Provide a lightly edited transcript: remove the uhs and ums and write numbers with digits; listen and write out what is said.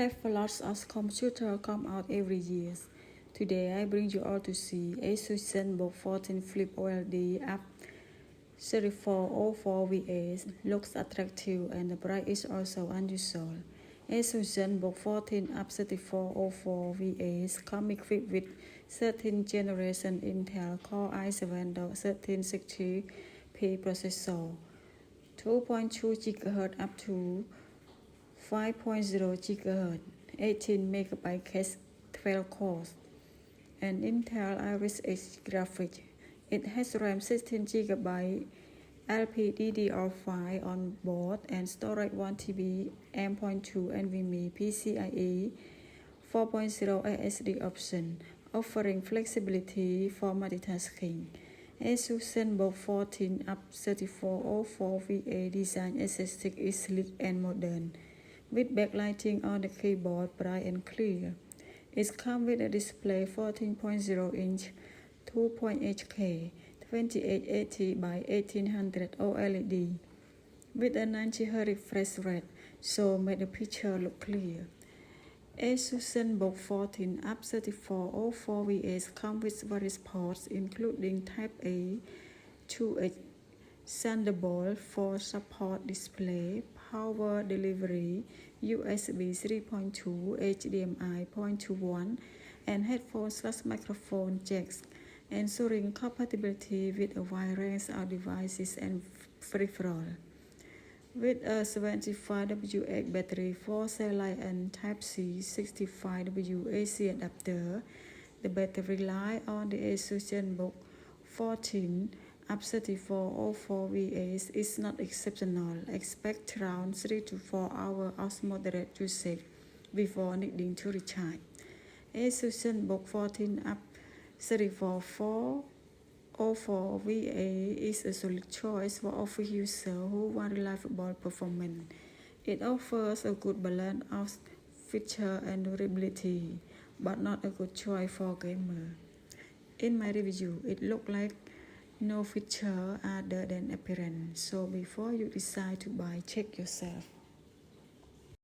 have lots of computers come out every year. Today I bring you all to see Asus Zenbook14 Flip OLED UM3404VA. Looks attractive and the price is also unusual. Asus Zenbook14 UM3404VA come equipped with 13th generation Intel Core i7-1360P processor, 2.2 GHz up to 5.0 GHz, 18 MB cache, 12 cores, and Intel Iris X graphics. It has RAM 16 GB LPDDR5 on board and storage 1 TB M.2 NVMe PCIe 4.0 ASD option, offering flexibility for multitasking. Asus Zenbook14 UM3404VA design aesthetic is sleek and modern, with backlighting on the keyboard bright and clear. It comes with a display 14.0-inch 2.8K 2880 by 1800 OLED with a 90Hz refresh rate, so make the picture look clear. Asus Zenbook14 UM3404VA comes with various ports including Type A to H, Thunderbolt for support display, power delivery, USB 3.2, HDMI 0.21, and headphone/microphone jacks, ensuring compatibility with a wide range of devices and peripherals. With a 75W battery, 4 cell light and Type-C 65W AC adapter, the battery life on the Asus Zenbook14 UM3404VA is not exceptional. Expect around 3 to 4 hours of moderate usage before needing to recharge. Asus Zenbook14 UM3404VA is a solid choice for office users who want reliable performance. It offers a good balance of feature and durability, but not a good choice for gamers. In my review, it looked like no feature other than appearance, so before you decide to buy, check yourself.